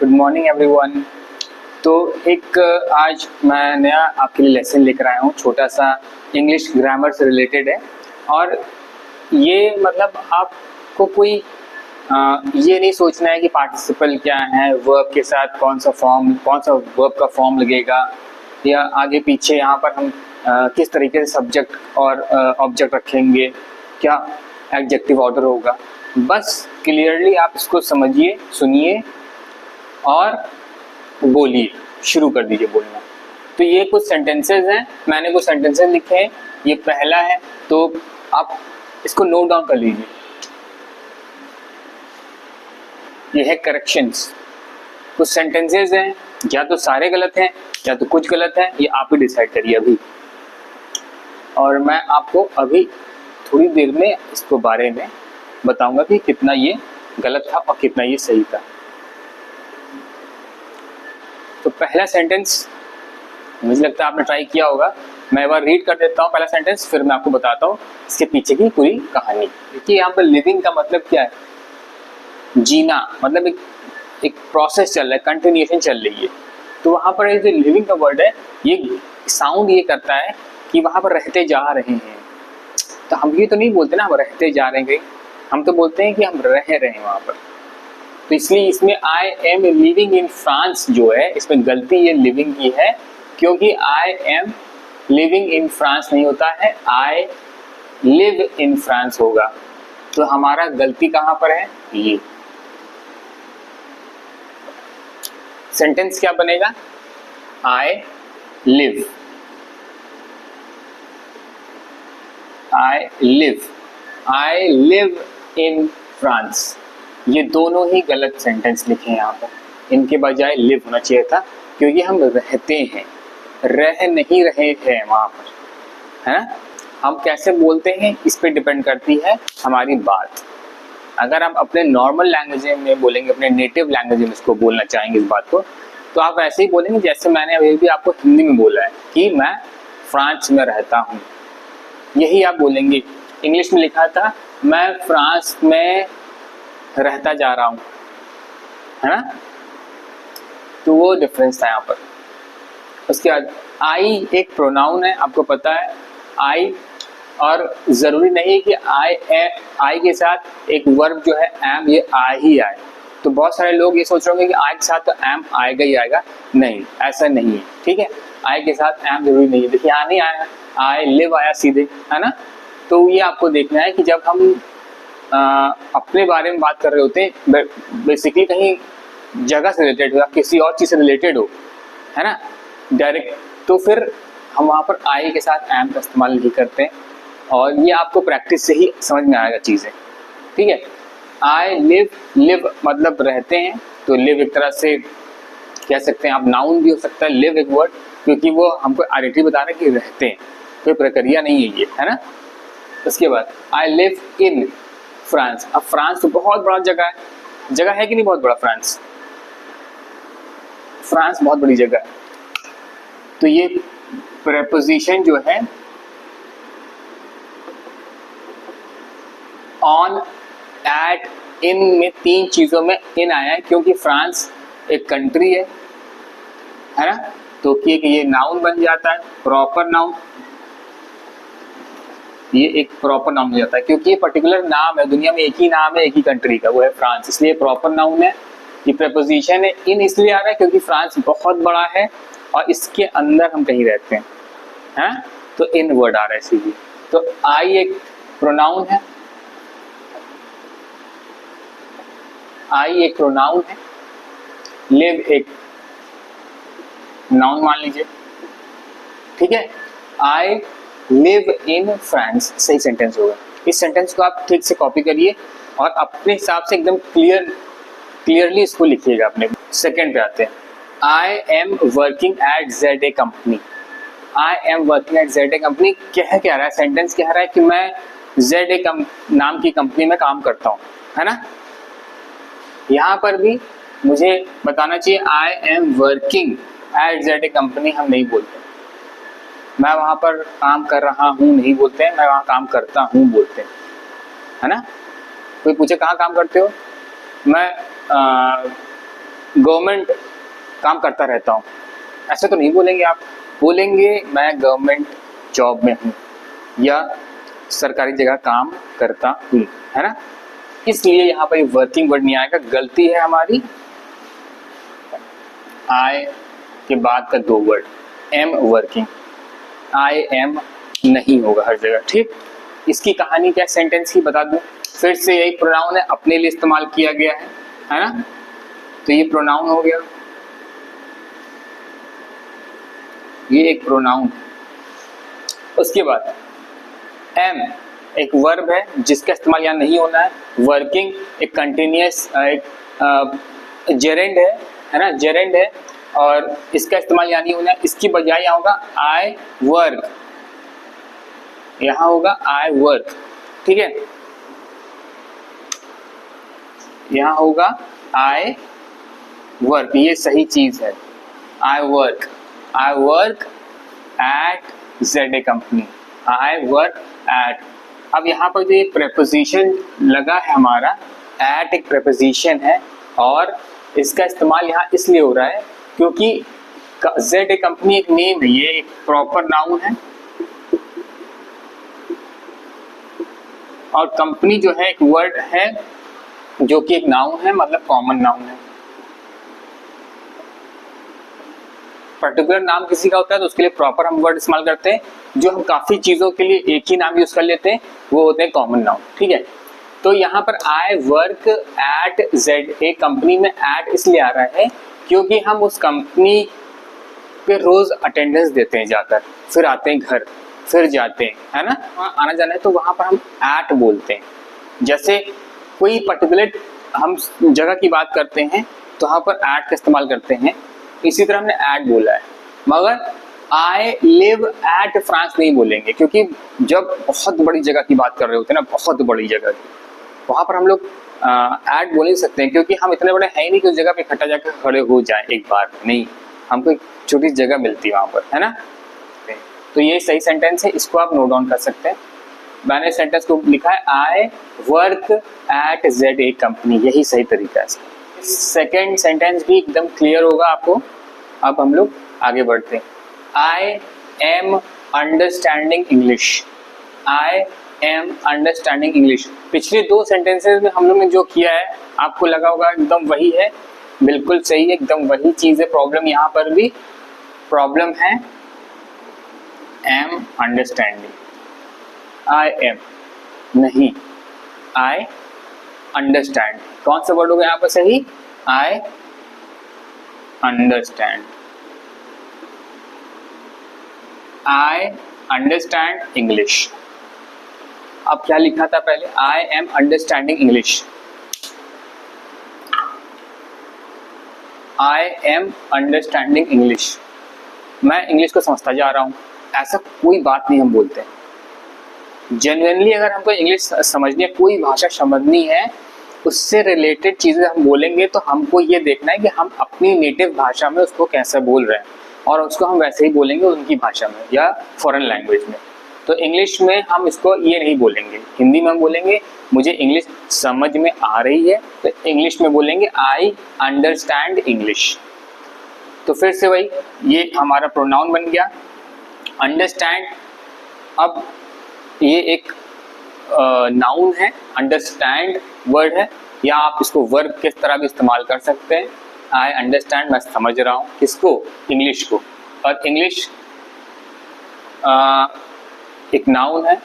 Good morning everyone. तो एक आज मैं नया आपके लिए लेसन लेकर आया हूँ, छोटा सा इंग्लिश ग्रामर से रिलेटेड है। और ये मतलब आपको कोई ये नहीं सोचना है कि पार्टिसिपल क्या है, वर्ब के साथ कौन सा वर्ब का फॉर्म लगेगा, या आगे पीछे यहाँ पर हम किस तरीके से सब्जेक्ट और ऑब्जेक्ट रखेंगे, क्या एडजेक्टिव ऑर्डर होगा। बस क्लियरली आप इसको समझिए, सुनिए और बोलिए, शुरू कर दीजिए बोलना। तो ये कुछ सेंटेंसेस हैं, मैंने कुछ सेंटेंसेस लिखे हैं। ये पहला है, तो आप इसको नोट डाउन कर लीजिए। ये है करेक्शंस। कुछ सेंटेंसेस हैं, या तो सारे गलत हैं या तो कुछ गलत है, ये आप ही डिसाइड करिए अभी। और मैं आपको अभी थोड़ी देर में इसको बारे में बताऊंगा कि कितना ये गलत था और कितना ये सही था। तो पहला सेंटेंस मुझे लगता है आपने ट्राई किया होगा। मैं एक बार रीड कर देता हूँ पहला सेंटेंस, फिर मैं आपको बताता हूँ इसके पीछे की पूरी कहानी। देखिए यहाँ पर लिविंग का मतलब क्या है, जीना, मतलब एक प्रोसेस चल रहा है, कंटिन्यूएशन चल रही है। तो वहाँ पर जो लिविंग का वर्ड है, ये साउंड ये करता है कि वहाँ पर रहते जा रहे हैं। तो हम ये तो नहीं बोलते ना हम रहते जा रहे हैं, हम तो बोलते हैं कि हम रह रहे हैं वहाँ पर। तो इसलिए इसमें I am living in France जो है, इसमें गलती ये लिविंग की है, क्योंकि I am living in France नहीं होता है, आई लिव इन फ्रांस होगा। तो हमारा गलती कहाँ पर है, ये सेंटेंस क्या बनेगा, I live, I live in France. ये दोनों ही गलत सेंटेंस लिखे हैं यहाँ पर, इनके बजाय लिव होना चाहिए था, क्योंकि हम रहते हैं, रह नहीं रहे हैं वहाँ पर, है ना। हम कैसे बोलते हैं इस पे डिपेंड करती है हमारी बात। अगर आप अपने नॉर्मल लैंग्वेज में बोलेंगे, अपने नेटिव लैंग्वेज में इसको बोलना चाहेंगे इस बात को, तो आप ऐसे ही बोलेंगे जैसे मैंने अभी भी आपको हिंदी में बोला है कि मैं फ्रांस में रहता हूँ, यही आप बोलेंगे। इंग्लिश में लिखा था मैं फ्रांस में रहता जा रहा हूँ, है ना। तो वो डिफरेंस था यहाँ पर। उसके बाद आई एक प्रोनाउन है, आपको पता है आई, और जरूरी नहीं कि आई के साथ एक वर्ब जो है एम, ये आ ही आए। तो बहुत सारे लोग ये सोच रहे होंगे कि आई के साथ तो एम आएगा ही आएगा, नहीं, ऐसा नहीं है, ठीक है। आई के साथ एम जरूरी नहीं है। देखिए यहाँ नहीं आया, आई लिव आया सीधे, है ना। तो ये आपको देखना है कि जब हम अपने बारे में बात कर रहे होते हैं, बेसिकली कहीं जगह से रिलेटेड हो या किसी और चीज़ से रिलेटेड हो, है ना, डायरेक्ट, तो फिर हम वहाँ पर आई के साथ एम का इस्तेमाल नहीं करते हैं। और ये आपको प्रैक्टिस से ही समझ में आएगा चीज़ें, ठीक है। आई लिव मतलब रहते हैं, तो लिव एक तरह से कह सकते हैं आप, नाउन भी हो सकता है लिव एक वर्ड, क्योंकि वो हमको आइडेंटिटी बता रहे हैं कि रहते हैं, कोई प्रक्रिया नहीं है ये, है ना। उसके बाद आई लिव इन फ्रांस। अब फ्रांस तो बहुत बड़ा जगह है कि नहीं, बहुत बड़ा फ्रांस बहुत बड़ी जगह है। तो ये प्रेपोजिशन जो है ऑन, एट, इन में, तीन चीजों में इन आया है, क्योंकि फ्रांस एक कंट्री है ना। तो ये नाउन बन जाता है, प्रॉपर नाउन, ये एक प्रॉपर नाउन हो जाता है, क्योंकि ये पर्टिकुलर नाम है, दुनिया में एक ही नाम है एक ही कंट्री का, वो है फ्रांस, इसलिए प्रॉपर नाउन है। ये प्रेपोजिशन है इन इसलिए आ रहा है क्योंकि फ्रांस बहुत बड़ा है और इसके अंदर हम कहीं रहते हैं, तो इन वर्ड आ रहा है सीधे। तो आई एक प्रोनाउन है, आई एक प्रोनाउन है, लिव एक नाउन मान लीजिए, ठीक है। आई लिव इन फ्रांस सही सेंटेंस होगा। इस सेंटेंस को आप ठीक से कॉपी करिए और अपने हिसाब से एकदम क्लियरली इसको लिखिएगा अपने। सेकंड पे आते हैं, I am working at ZA company. I am working at ZA company क्या रहा है, सेंटेंस कह रहा है कि मैं ZA नाम की कंपनी में काम करता हूँ, है ना। यहाँ पर भी मुझे बताना चाहिए I am working at ZA company हम नहीं बोलते, मैं वहाँ पर काम कर रहा हूँ नहीं बोलते हैं, मैं वहाँ काम करता हूँ बोलते हैं, है ना। कोई पूछे कहाँ काम करते हो, मैं गवर्नमेंट काम करता रहता हूँ, ऐसे तो नहीं बोलेंगे आप, बोलेंगे मैं गवर्नमेंट जॉब में हूँ या सरकारी जगह काम करता हूँ, है ना। इसलिए यहाँ पर वर्किंग वर्ड नहीं आएगा, गलती है हमारी। आई के बाद का 2 word am working, I am नहीं होगा हर जगह, ठीक। इसकी कहानी क्या सेंटेंस की बता दूं, फिर से यही प्रोनाउन है, अपने लिए इस्तेमाल किया गया है ना। तो ये प्रोनाउन हो गया, ये एक प्रोनाउन। उसके बाद एम एक वर्ब है जिसका इस्तेमाल यहाँ नहीं होना है। वर्किंग एक कंटिन्यूअस एक जेरेंड है ना, जेरेंड है, और इसका इस्तेमाल यहाँ नहीं होना है। इसकी बजाय यहाँ होगा आई वर्क, यहाँ होगा आई वर्क, ठीक है, यहाँ होगा आई वर्क, ये सही चीज है। I work at ZA company, I work at. अब यहाँ पर जो ये प्रेपोजिशन लगा है हमारा, एट एक प्रेपोजिशन है और इसका इस्तेमाल यहाँ इसलिए हो रहा है क्योंकि ZA कंपनी एक नेम है, ये एक प्रॉपर नाउन है, और कंपनी जो है एक वर्ड है जो कि एक नाउन है, मतलब कॉमन नाउन है। पर्टिकुलर नाम किसी का होता है तो उसके लिए प्रॉपर हम वर्ड इस्तेमाल करते हैं, जो हम काफी चीजों के लिए एक ही नाम यूज कर लेते हैं वो होते हैं कॉमन नाउन, ठीक है। तो यहाँ पर I work at ZA company में एट इसलिए आ रहा है क्योंकि हम उस कंपनी पे रोज अटेंडेंस देते हैं जाकर, फिर आते हैं घर, फिर जाते हैं, है ना, वहाँ आना जाना है तो वहां पर हम एट बोलते हैं। जैसे कोई पर्टिकुलर हम जगह की बात करते हैं तो वहां पर एट का इस्तेमाल करते हैं, इसी तरह हमने एट बोला है। मगर आई लिव एट फ्रांस नहीं बोलेंगे, क्योंकि जब बहुत बड़ी जगह की बात कर रहे होते हैं ना, बहुत बड़ी जगह की, वहां पर हम लोग एट बोल नहीं सकते हैं, क्योंकि हम इतने बड़े हैं ही नहीं कि उस जगह पे इकट्ठा जाकर खड़े हो जाए एक बार, नहीं, हमको एक छोटी जगह मिलती है वहां पर, है ना। तो ये सही सेंटेंस है, इसको आप नोट डाउन कर सकते हैं। मैंने सेंटेंस को लिखा है I work at ZA company, यही सही तरीका है। सेकेंड सेंटेंस भी एकदम क्लियर होगा आपको। अब हम लोग आगे बढ़ते हैं। I am understanding English, I am understanding English. पिछले 2 सेंटेंसेस में हम लोग ने जो किया है आपको लगा होगा एकदम वही है, बिल्कुल सही है, एकदम वही चीज है। प्रॉब्लम यहाँ पर भी प्रॉब्लम है एम अंडरस्टैंडिंग, आई एम नहीं, आई अंडरस्टैंड। कौन सा वर्ड होगा यहाँ पर सही, I understand, I understand English. अब क्या लिखा था पहले, I am understanding English, I am understanding English, मैं इंग्लिश को समझता जा रहा हूं। ऐसा कोई बात नहीं हम बोलते हैं। जेन्युइनली अगर हमको इंग्लिश समझनी है, कोई भाषा समझनी है, उससे रिलेटेड चीजें हम बोलेंगे तो हमको ये देखना है कि हम अपनी नेटिव भाषा में उसको कैसे बोल रहे हैं, और उसको हम वैसे ही बोलेंगे उनकी भाषा में या फॉरेन लैंग्वेज में। तो इंग्लिश में हम इसको ये नहीं बोलेंगे, हिंदी में हम बोलेंगे मुझे इंग्लिश समझ में आ रही है, तो इंग्लिश में बोलेंगे आई अंडरस्टैंड इंग्लिश। तो फिर से वही, ये हमारा प्रोनाउन बन गया अंडरस्टैंड। अब ये एक नाउन है, अंडरस्टैंड वर्ड है, या आप इसको वर्ब किस तरह भी इस्तेमाल कर सकते हैं। आई अंडरस्टैंड, मैं समझ रहा हूँ, किसको, इंग्लिश को। और इंग्लिश एक नाउन है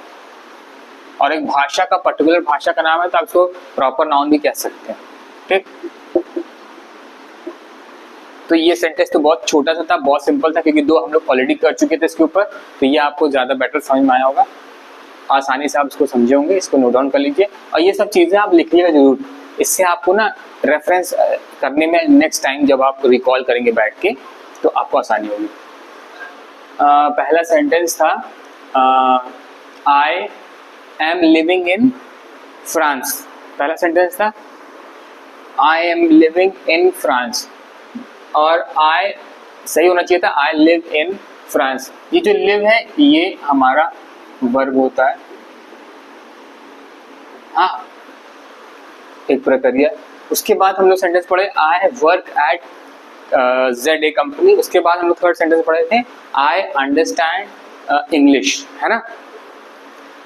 और एक भाषा का, पर्टिकुलर भाषा का नाम है, तो आप इसको प्रॉपर नाउन भी कह सकते हैं, ठीक। तो ये सेंटेंस तो बहुत छोटा सा था, बहुत सिंपल था, क्योंकि 2 हम लोग ऑलरेडी कर चुके थे इसके ऊपर, तो ये आपको ज्यादा बेटर समझ में आया होगा, आसानी से आप इसको समझे होंगे। इसको नोट डाउन कर लीजिए और ये सब चीजें आप लिख लीजिएगा जरूर, इससे आपको ना रेफरेंस करने में नेक्स्ट टाइम जब आप रिकॉल करेंगे बैठ के तो आपको आसानी होगी। पहला सेंटेंस था I am living in France. पहला सेंटेंस था I am living in France, और आई सही होना चाहिए था आई लिव इन फ्रांस। ये जो लिव है ये हमारा वर्ब होता है। हाँ, एक प्रक्रिया। उसके बाद हम लोग सेंटेंस पढ़े I have work at Z A company. उसके बाद हम लोग थर्ड सेंटेंस पढ़े थे आई अंडरस्टैंड इंग्लिश, है ना।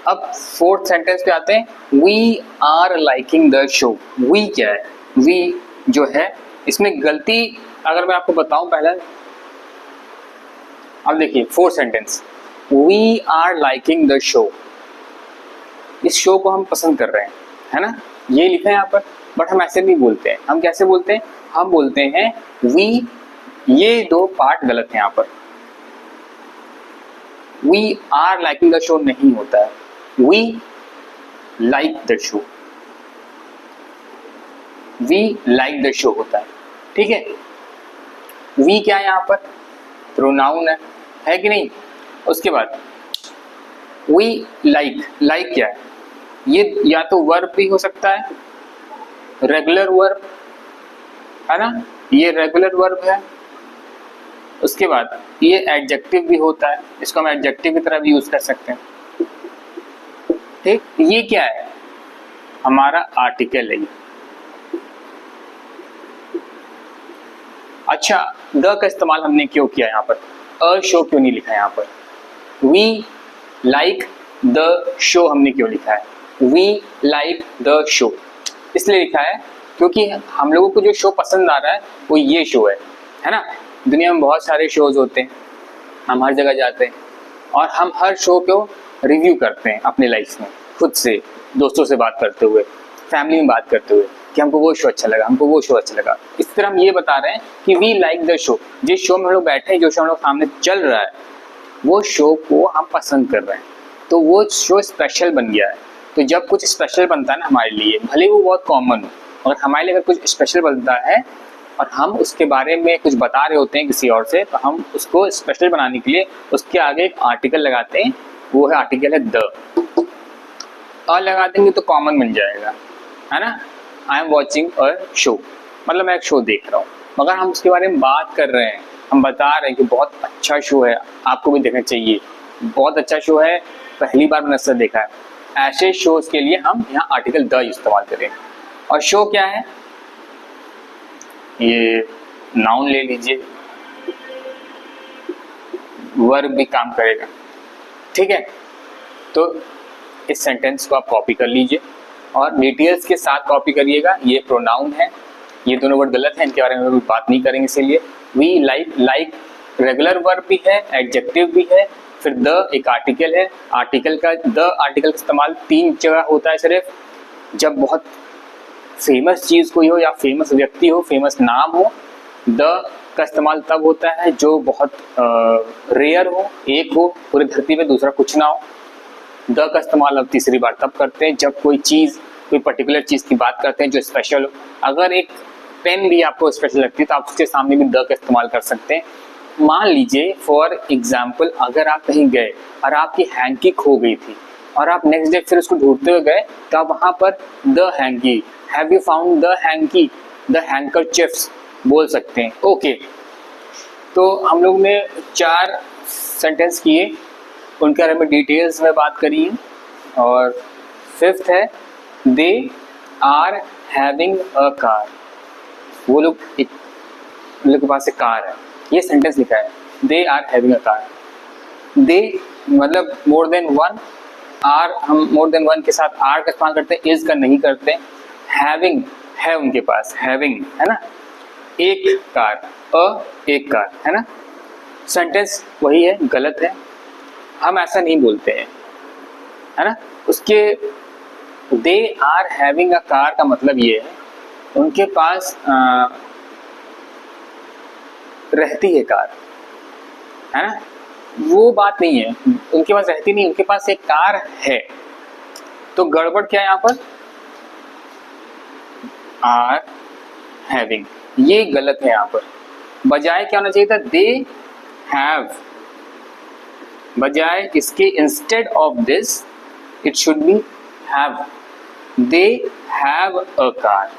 अब फोर्थ सेंटेंस पे आते हैं we are liking the show. We क्या है? वी जो है इसमें गलती अगर मैं आपको बताऊं पहले, अब देखिए fourth sentence we are liking the show, इस शो को हम पसंद कर रहे हैं, है ना, ये लिखा है यहाँ पर। बट हम ऐसे नहीं बोलते हैं, हम कैसे बोलते हैं? हम बोलते हैं वी, ये दो पार्ट गलत है यहाँ पर। We are liking the show नहीं होता है, we like the show, we like the show होता है, ठीक है। वी क्या है यहाँ पर? प्रोनाउन है कि नहीं। उसके बाद वी लाइक, लाइक क्या है? ये या तो वर्ब भी हो सकता है, रेगुलर वर्ब, है ना, ये रेगुलर वर्ब है। उसके बाद ये एडजेक्टिव भी होता है, इसको हम एडजेक्टिव की तरह भी यूज कर सकते हैं, ठीक। ये क्या है? हमारा आर्टिकल है। अच्छा, द का इस्तेमाल हमने क्यों किया यहाँ पर? अ शो क्यों नहीं लिखा यहाँ पर? वी लाइक द शो हमने क्यों लिखा है? वी लाइक द शो इसलिए लिखा है क्योंकि हम लोगों को जो शो पसंद आ रहा है वो ये शो है ना। दुनिया में बहुत सारे शोज होते हैं, हम हर जगह जाते हैं और हम हर शो को रिव्यू करते हैं अपने लाइफ में, खुद से, दोस्तों से बात करते हुए, फैमिली में बात करते हुए कि हमको वो शो अच्छा लगा, हमको वो शो अच्छा लगा। इस तरह हम ये बता रहे हैं कि वी लाइक द शो, जिस शो में हम लोग बैठे हैं, जो शो हम लोग सामने चल रहा है, वो शो को हम पसंद कर रहे हैं, तो वो शो स्पेशल बन गया है। तो जब कुछ स्पेशल बनता है ना हमारे लिए, भले वो बहुत कॉमन हो, और हमारे लिए अगर कुछ स्पेशल बनता है और हम उसके बारे में कुछ बता रहे होते हैं किसी और से, तो हम उसको स्पेशल बनाने के लिए उसके आगे एक आर्टिकल लगाते हैं, वो है आर्टिकल है द। और लगा देंगे तो कॉमन बन जाएगा, है ना। I am watching a show, मतलब मैं एक शो देख रहा हूँ, मगर हम उसके बारे में बात कर रहे हैं, हम बता रहे हैं कि बहुत अच्छा शो है, आपको भी देखना चाहिए, बहुत अच्छा शो है, पहली बार मैंने इससे देखा है। ऐसे शोज के लिए हम यहाँ आर्टिकल द इस्तेमाल करें। और शो क्या है? ये नाउन ले लीजिए, वर्ब भी काम करेगा, ठीक है। तो इस सेंटेंस को आप कॉपी कर लीजिए और डिटेल्स के साथ कॉपी करिएगा। ये प्रोनाउन है, ये दोनों वर्ड गलत हैं, इनके बारे में बात नहीं करेंगे, इसीलिए we like, like regular verb भी है, एडजेक्टिव भी है, फिर द एक आर्टिकल है। आर्टिकल का, द आर्टिकल का इस्तेमाल 3 जगह होता है सिर्फ, जब बहुत फेमस चीज़ कोई हो या फेमस व्यक्ति हो, फेमस नाम हो। द का इस्तेमाल तब होता है जो बहुत रेयर हो, एक हो पूरी धरती पे, दूसरा कुछ ना हो। द का इस्तेमाल अब तीसरी बार तब करते हैं जब कोई चीज़, कोई पर्टिकुलर चीज़ की बात करते हैं जो स्पेशल हो। अगर एक पेन भी आपको स्पेशल लगती है तो आप उसके सामने भी द का इस्तेमाल कर सकते हैं। मान लीजिए फॉर एग्जाम्पल, अगर आप कहीं गए और आपकी हैंकी खो गई थी और आप नेक्स्ट डे फिर उसको ढूंढते हुए गए, तो आप वहाँ पर the hankie, have you found the hankie, the handkerchiefs बोल सकते हैं। ओके, तो हम लोग ने 4 सेंटेंस किए, उनके बारे में डिटेल्स में बात करी है। और 5th है they are having a car, वो लोग के पास एक कार है, ये सेंटेंस लिखा है they are having a car. They मतलब मोर देन वन, आर हम मोर देन वन के साथ आर का इस्तेमाल करते हैं, इज का नहीं करते। हैविंग है उनके पास, हैविंग है ना, एक कार, एक कार है ना। सेंटेंस वही है, गलत है, हम ऐसा नहीं बोलते हैं, है ना। उसके they are having a car का मतलब ये है उनके पास रहती है कार, है ना, वो बात नहीं है, उनके पास रहती नहीं, उनके पास एक कार है। तो गड़बड़ क्या है यहाँ पर? आर हैविंग, ये गलत है यहाँ पर। बजाय क्या होना चाहिए था? दे हैव, बजाय इसके instead of this it should be have, they have a car.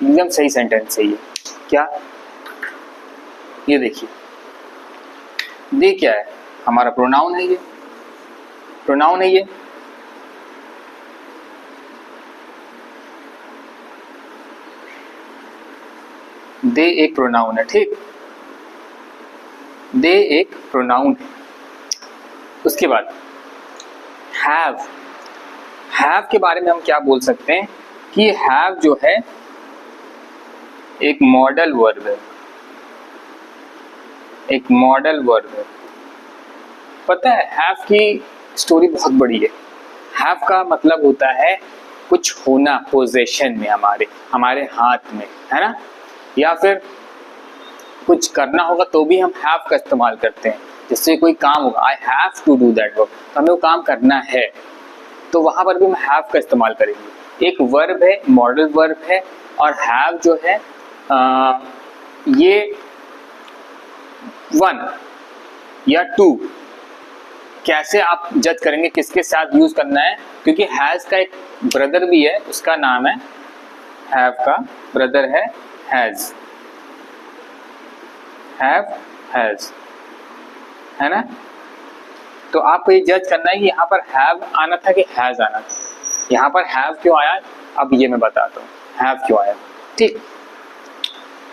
एकदम सही सेंटेंस है ये। क्या? ये देखिए, दे क्या है? हमारा प्रोनाउन है, ये प्रोनाउन है ये। दे एक प्रोनाउन है, ठीक, दे एक प्रोनाउन है। उसके बाद हैव, हैव के बारे में हम क्या बोल सकते हैं कि हैव जो है एक मॉडल वर्ब है, एक मॉडल वर्ब है। पता है हैव की स्टोरी बहुत बड़ी है। हैव का मतलब होता है कुछ होना, पोजेशन में, हमारे हाथ में, है ना, या फिर कुछ करना होगा तो भी हम हैव का इस्तेमाल करते हैं। जिससे कोई काम होगा, I have to do that work, तो हमें वो काम करना है, तो वहां पर भी हम हैव का इस्तेमाल करेंगे। एक वर्ब है, मॉडल वर्ब है, और हैव जो है ये वन या टू, कैसे आप जज करेंगे किसके साथ यूज करना है, क्योंकि हैज का एक ब्रदर भी है, उसका नाम है, हैव का ब्रदर है हैज, हैव हैज, है ना। तो आपको ये जज करना है कि यहाँ पर हैव आना था कि हैज आना था। यहाँ पर हैव क्यों आया, अब ये मैं बताता हूँ हैव क्यों आया। ठीक,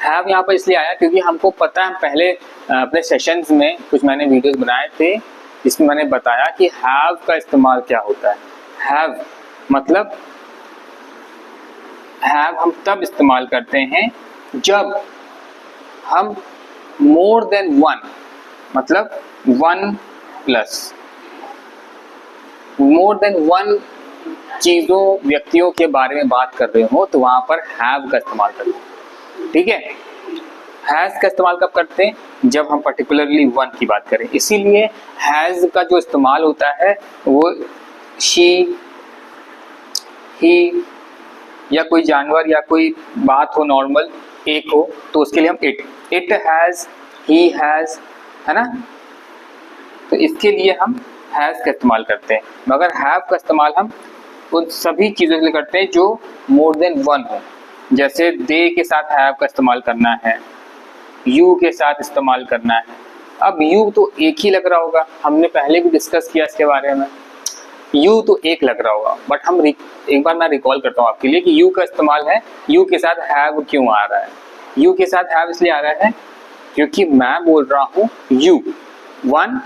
हैव यहाँ पर इसलिए आया क्योंकि हमको पता है, पहले अपने सेशंस में कुछ मैंने वीडियोस बनाए थे जिसमें मैंने बताया कि हैव का इस्तेमाल क्या होता है। हैव मतलब हैव हम तब इस्तेमाल करते हैं जब हम मोर देन वन, मतलब one plus, more than one चीजों, व्यक्तियों के बारे में बात कर रहे हो तो वहां पर हैव का इस्तेमाल करते हैं। ठीक है, हैज का इस्तेमाल कब करते हैं, जब हम पर्टिकुलरली वन की बात करें। इसीलिए हैज का जो इस्तेमाल होता है वो शी, ही, या कोई जानवर या कोई बात हो नॉर्मल, एक हो, तो उसके लिए हम इट हैज, ही हैज, है ना। तो इसके लिए हम हैज का इस्तेमाल करते हैं, मगर हैव का इस्तेमाल हम उन सभी चीज़ों के लिए करते हैं जो मोर देन वन हो। जैसे दे के साथ हैव का इस्तेमाल करना है, यू के साथ इस्तेमाल करना है। अब यू तो एक ही लग रहा होगा, हमने पहले भी डिस्कस किया इसके बारे में, यू तो एक लग रहा होगा, बट हम एक बार मैं रिकॉल करता हूँ आपके लिए कि यू का इस्तेमाल है, यू के साथ हैव क्यों आ रहा है। यू के साथ हैव इसलिए आ रहा है क्योंकि मैं बोल रहा हूँ यू, वन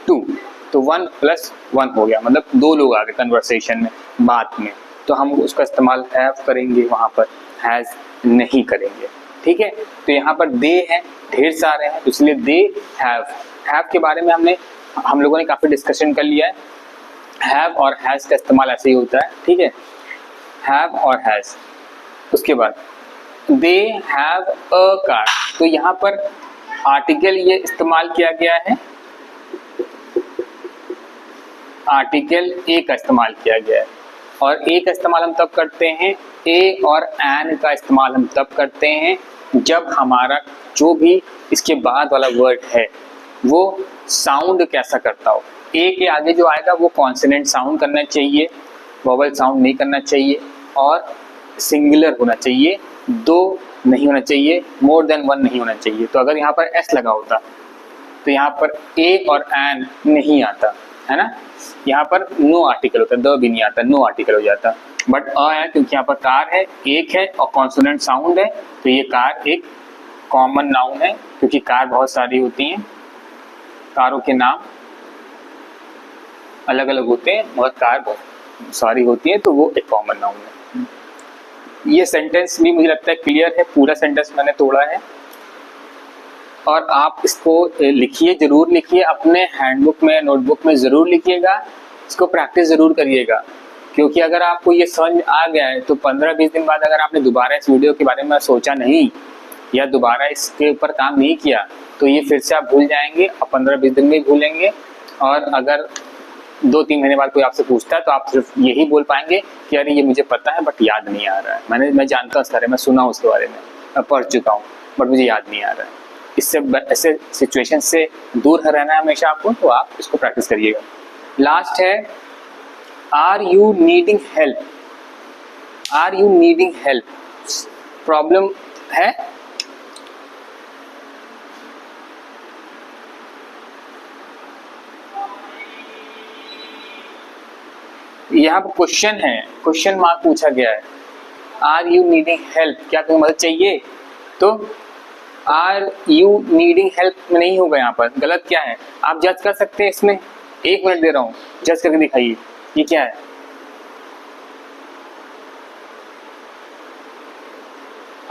टू, तो वन प्लस वन हो गया, मतलब दो लोग आ गए कन्वर्सेशन में, बात में, तो हम उसका इस्तेमाल हैव करेंगे, वहाँ पर हैज नहीं करेंगे। ठीक है, तो यहाँ पर दे हैं, ढेर सारे हैं, इसलिए दे हैव। हैव के बारे में हम लोगों ने काफ़ी डिस्कशन कर लिया है। हैव और हैज का इस्तेमाल ऐसे ही होता है। ठीक है, हैव और हैज। उसके बाद दे हैव अ कार, तो यहाँ पर आर्टिकल ये इस्तेमाल किया गया है, आर्टिकल ए का इस्तेमाल किया गया है, और ए का इस्तेमाल हम तब करते हैं, ए और एन का इस्तेमाल हम तब करते हैं जब हमारा जो भी इसके बाद वाला वर्ड है वो साउंड कैसा करता हो। ए के आगे जो आएगा वो कॉन्सोनेंट साउंड करना चाहिए, वोवेल साउंड नहीं करना चाहिए, और सिंगुलर होना चाहिए, दो नहीं होना चाहिए, मोर देन वन नहीं होना चाहिए। तो अगर यहाँ पर एस लगा होता तो यहाँ पर ए और एन नहीं आता, है ना। यहाँ पर नो आर्टिकल होता, द भी नहीं आता, नो आर्टिकल हो जाता, बट अ है क्योंकि यहाँ पर कार है, एक है और कॉन्सोनेंट साउंड है, तो ये कार एक कॉमन नाउन है, क्योंकि कार बहुत सारी होती हैं, कारों के नाम अलग अलग होते हैं, मगर कार बहुत सारी होती है, तो वो एक कॉमन नाउन है। ये सेंटेंस भी मुझे लगता है क्लियर है, पूरा सेंटेंस मैंने तोड़ा है, और आप इसको लिखिए, ज़रूर लिखिए, अपने हैंडबुक में, नोटबुक में ज़रूर लिखिएगा, इसको प्रैक्टिस ज़रूर करिएगा, क्योंकि अगर आपको ये समझ आ गया है तो 15-20 दिन बाद अगर आपने दोबारा इस वीडियो के बारे में सोचा नहीं या दोबारा इसके ऊपर काम नहीं किया तो ये फिर से आप भूल जाएंगे, और 15-20 दिन में भूलेंगे। और अगर 2-3 महीने बाद कोई आपसे पूछता है तो आप सिर्फ यही बोल पाएंगे कि अरे ये मुझे पता है बट याद नहीं आ रहा है, मैं जानता हूँ उसके बारे में, सुना हूँ उसके बारे में, मैं पढ़ चुका हूँ, बट मुझे याद नहीं आ रहा है। इससे ऐसे सिचुएशन से दूर रहना है हमेशा आपको, तो आप इसको प्रैक्टिस करिएगा। लास्ट है, are you needing help, are you needing help, problem है, यहाँ पर क्वेश्चन है, क्वेश्चन मार्क पूछा गया है, आर यू नीडिंग हेल्प, क्या तुम्हें मदद चाहिए। तो आर यू नीडिंग हेल्प में नहीं होगा, यहाँ पर गलत क्या है आप जज कर सकते हैं इसमें। 1 मिनट दे रहा हूँ, जज करके दिखाइए ये क्या है।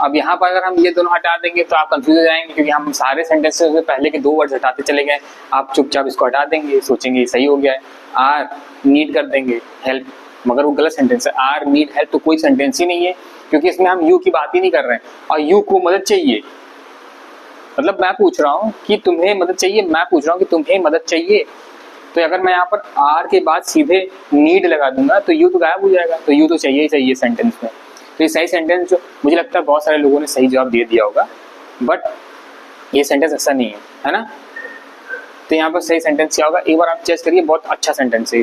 अब यहाँ पर अगर हम ये दोनों हटा देंगे तो आप कंफ्यूज हो जाएंगे, क्योंकि हम सारे सेंटेंसेस में पहले के 2 वर्ड्स हटाते चले गए। आप चुपचाप इसको हटा देंगे, सोचेंगे सही हो गया है। आर नीड कर देंगे हेल्प, मगर वो गलत सेंटेंस है। आर नीड हेल्प तो कोई सेंटेंस ही नहीं है, क्योंकि इसमें हम यू की बात ही नहीं कर रहे हैं। और यू को मदद चाहिए, मतलब मैं पूछ रहा हूँ कि तुम्हें मदद चाहिए, मैं पूछ रहा हूँ कि तुम्हें मदद चाहिए। तो अगर मैं यहाँ पर आर के बाद सीधे नीड लगा दूंगा तो यू तो गायब हो जाएगा। तो यू तो चाहिए ही चाहिए सेंटेंस में। तो ये सही सेंटेंस जो मुझे लगता है बहुत सारे लोगों ने सही जवाब दे दिया होगा, बट ये सेंटेंस ऐसा नहीं है ना। तो यहाँ पर सही सेंटेंस क्या होगा, एक बार आप चेक करिए, बहुत अच्छा सेंटेंस है।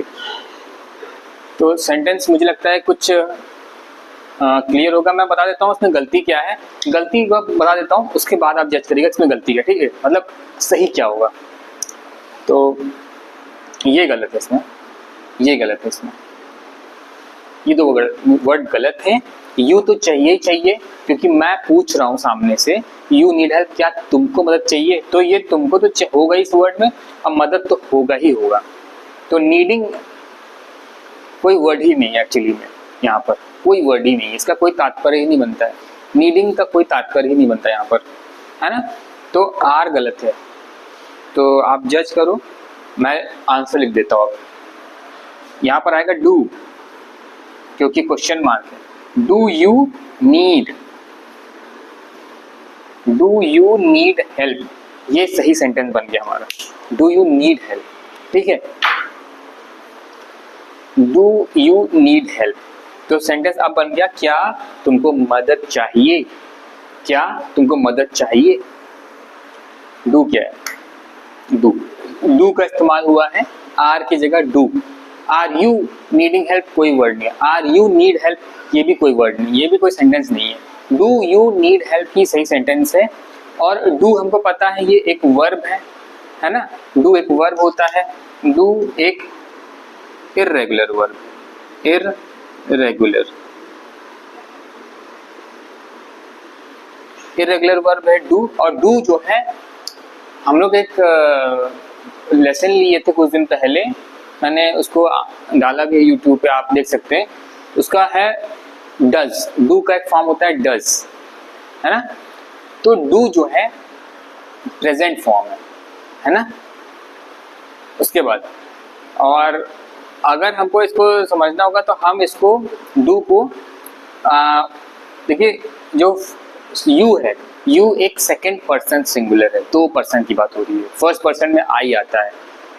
तो सेंटेंस मुझे लगता है कुछ क्लियर होगा। मैं बता देता हूँ इसमें गलती क्या है, गलती को बता देता हूँ, उसके बाद आप जज करिएगा इसमें गलती क्या, ठीक है, मतलब सही क्या होगा। तो ये गलत है इसमें, ये गलत है इसमें, ये 2 वर्ड गलत है। यू तो चाहिए ही चाहिए, क्योंकि मैं पूछ रहा हूँ सामने से यू नीड हेल्प, क्या तुमको मदद चाहिए, तो ये तुमको तो होगा इस वर्ड में, अब मदद तो होगा ही होगा। तो नीडिंग कोई वर्ड ही नहीं है एक्चुअली में, यहाँ पर कोई वर्ड ही नहीं है, इसका कोई तात्पर्य ही नहीं बनता है, नीडिंग का कोई तात्पर्य ही नहीं बनता यहाँ पर, है ना। तो आर गलत है। तो आप जज करो, मैं आंसर लिख देता हूँ। अब यहाँ पर आएगा डू, क्योंकि क्वेश्चन मार्क है। Do you need, do you need help, ये सही सेंटेंस बन गया हमारा, डू यू नीड हेल्प, ठीक है। डू यू नीड हेल्प, तो सेंटेंस अब बन गया क्या तुमको मदद चाहिए, क्या तुमको मदद चाहिए। डू क्या है, डू, डू का इस्तेमाल हुआ है आर की जगह do. Are you needing help कोई वर्ड नहीं है, आर यू नीड हेल्प ये भी कोई वर्ड नहीं, ये भी कोई सेंटेंस नहीं है। डू यू नीड हेल्प ही सही सेंटेंस है। और डू हमको पता है ये एक वर्ब है ना, डू एक वर्ब होता है, डू एक इर्रेगुलर वर्ब, इर्रेगुलर वर्ब है डू। और डू जो है हम लोग एक लेसन लिए थे कुछ दिन पहले, मैंने उसको डाला भी यूट्यूब पे, आप देख सकते हैं, उसका है डज। डू का एक फॉर्म होता है डज, है ना। तो डू जो है प्रेजेंट फॉर्म है ना। उसके बाद और अगर हमको इसको समझना होगा तो हम इसको डू को देखिए, जो यू है, यू एक सेकंड पर्सन सिंगुलर है, 2 पर्सन की बात हो रही है। फर्स्ट पर्सन में आई आता है,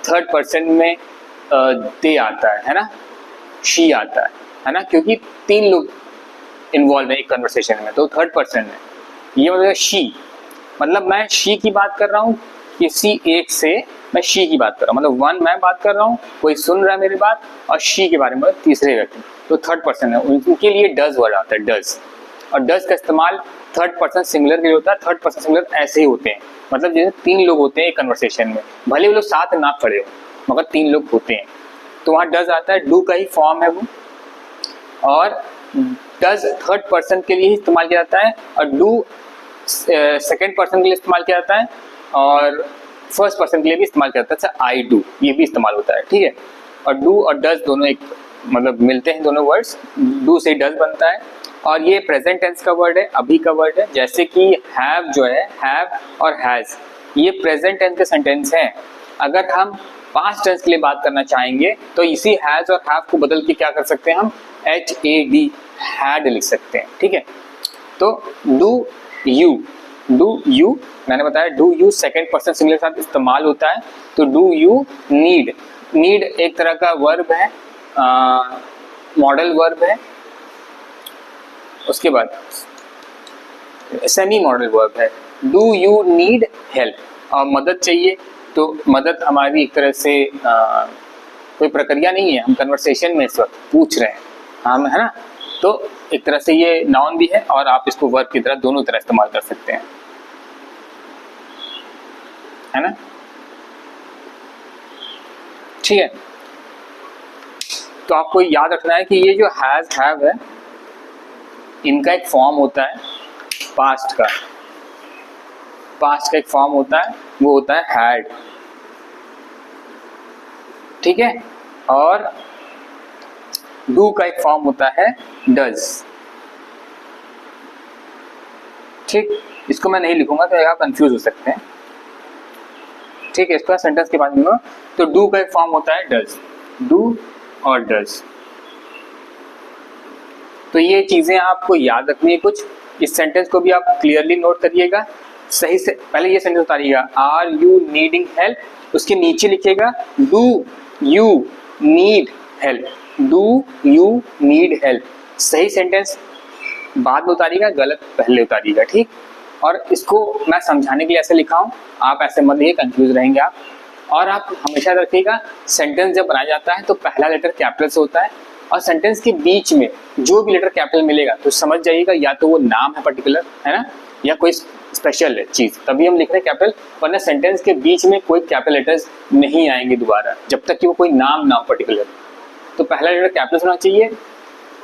थर्ड पर्सन में दे आता है ना, शी आता है ना, क्योंकि 3 लोग इन्वॉल्व है एक कन्वर्सेशन में, तो थर्ड पर्सन है। ये मतलब शी, मतलब मैं शी की बात कर रहा हूँ, किसी एक से मैं शी की बात कर रहा हूँ, मतलब 1 मैं बात कर रहा हूँ, कोई सुन रहा है मेरी बात, और शी के बारे में तीसरे व्यक्ति, तो थर्ड पर्सन है, उनके लिए डज वर्ड आता है, डज। और डज का इस्तेमाल थर्ड पर्सन सिंगुलर के लिए होता है। थर्ड पर्सन सिंगुलर ऐसे ही होते हैं, मतलब जैसे 3 लोग होते हैं एक कन्वर्सेशन में, भले वो लोग साथ ना खड़े हो मगर 3 लोग होते हैं, तो वहाँ डज आता है, डू का ही फॉर्म है वो। और डज थर्ड पर्सन के लिए ही इस्तेमाल किया जाता है, और डू सेकेंड पर्सन के लिए इस्तेमाल किया जाता है, और फर्स्ट पर्सन के लिए भी इस्तेमाल किया जाता है, जैसे आई डू, ये भी इस्तेमाल होता है, ठीक है। और डू और डज दोनों एक मतलब मिलते हैं दोनों वर्ड्स, डू से डज बनता है। और ये प्रेजेंट टेंस का वर्ड है, अभी का वर्ड है, जैसे कि हैव जो है, हैव और हैज, ये प्रेजेंट टेंस के सेंटेंस हैं। अगर हम पास्ट टेंस के लिए बात करना चाहेंगे तो इसी हैज और हैव को बदल के क्या कर सकते हैं हम, HAD, हैड लिख सकते हैं, ठीक है। तो डू यू मैंने बताया, do you second person singular के साथ इस्तेमाल होता है, तो डू यू नीड, नीड एक तरह का वर्ब है, मॉडल वर्ब है। उसके बाद सेमी मॉडल वर्ब है, डू यू नीड हेल्प, और मदद चाहिए, तो मदद हमारी एक तरह से कोई प्रक्रिया नहीं है, हम कन्वर्सेशन में इस वक्त पूछ रहे हैं हम, है ना। तो एक तरह से ये नाउन भी है और आप इसको वर्ब की तरह दोनों तरह इस्तेमाल कर सकते हैं, है ना, ठीक है। तो आपको याद रखना है कि ये जो हैज हैव है, इनका एक फॉर्म होता है पास्ट का, पास्ट का एक फॉर्म होता है, वो होता है हैड, ठीक है। और डू का एक फॉर्म होता है डज, ठीक। इसको मैं नहीं लिखूंगा तो आप कंफ्यूज हो सकते हैं, ठीक है। इसका सेंटेंस के बाद में तो डू का एक फॉर्म होता है डज, डू और डज। तो ये चीजें आपको याद रखनी है कुछ। इस सेंटेंस को भी आप क्लियरली नोट करिएगा, सही से। पहले ये सेंटेंस उतारिएगा, आर यू नीडिंग हेल्प, उसके नीचे लिखिएगा do you need help, do you need help. सही सेंटेंस बाद में उतारिएगा, गलत पहले उतारिएगा, ठीक। और इसको मैं समझाने के लिए ऐसे लिखा हूँ, आप ऐसे मत लिखिए, कंफ्यूज रहेंगे आप। और आप हमेशा रखिएगा सेंटेंस जब बनाया जाता है तो पहला लेटर कैपिटल से होता है, और सेंटेंस के बीच में जो भी लेटर कैपिटल मिलेगा तो समझ जाइएगा या तो वो नाम है पर्टिकुलर, है ना, या कोई स्पेशल चीज, तभी हम लिख रहे हैं कैपिटल। वरना सेंटेंस के बीच में कोई कैपिटल लेटर्स नहीं आएंगे दोबारा, जब तक कि वो कोई नाम ना हो पर्टिकुलर। तो पहला लेटर कैपिटल होना चाहिए,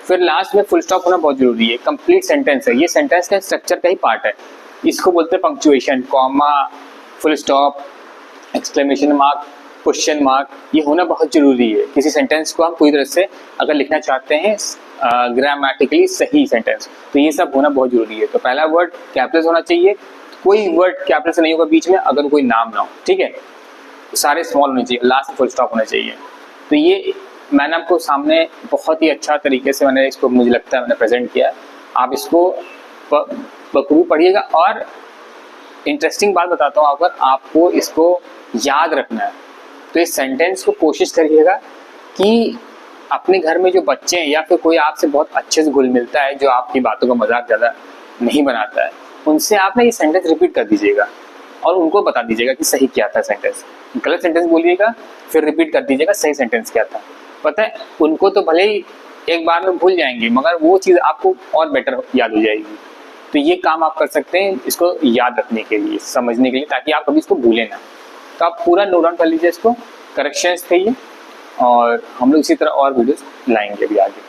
फिर लास्ट में फुल स्टॉप होना बहुत जरूरी है। कंप्लीट सेंटेंस है ये, सेंटेंस का स्ट्रक्चर का ही पार्ट है। इसको बोलते हैं punctuation, comma, full stop, exclamation mark, question mark, ये होना बहुत जरूरी है। किसी सेंटेंस को हम पूरी तरह से अगर लिखना चाहते हैं ग्रामेटिकली सही सेंटेंस, तो ये सब होना बहुत जरूरी है। तो पहला वर्ड कैपिटल होना चाहिए, कोई वर्ड कैपिटल से नहीं होगा बीच में अगर कोई नाम ना हो, ठीक है। सारे स्मॉल होने चाहिए, लास्ट में फुल स्टॉप होना चाहिए। तो ये मैंने आपको सामने बहुत ही अच्छा तरीके से मैंने इसको, मुझे लगता है मैंने प्रेजेंट किया। आप इसको बखूबी पढ़िएगा। और इंटरेस्टिंग बात बताता हूँ, अगर आपको इसको याद रखना है तो इस सेंटेंस को कोशिश करिएगा कि अपने घर में जो बच्चे हैं या फिर कोई आपसे बहुत अच्छे से घुल मिलता है, जो आपकी बातों का मजाक ज़्यादा नहीं बनाता है, उनसे आप ना ये सेंटेंस रिपीट कर दीजिएगा और उनको बता दीजिएगा कि सही क्या था सेंटेंस। गलत सेंटेंस बोलिएगा फिर रिपीट कर दीजिएगा सही सेंटेंस क्या था। पता है उनको तो भले ही एक बार में भूल जाएंगे, मगर वो चीज़ आपको और बेटर याद हो जाएगी। तो ये काम आप कर सकते हैं इसको याद रखने के लिए, समझने के लिए, ताकि आप कभी इसको भूलें ना। तो आप पूरा नोट डाउन कर लीजिए इसको, करेक्शंस थे ये, और हम लोग इसी तरह और वीडियोस लाएंगे अभी आगे।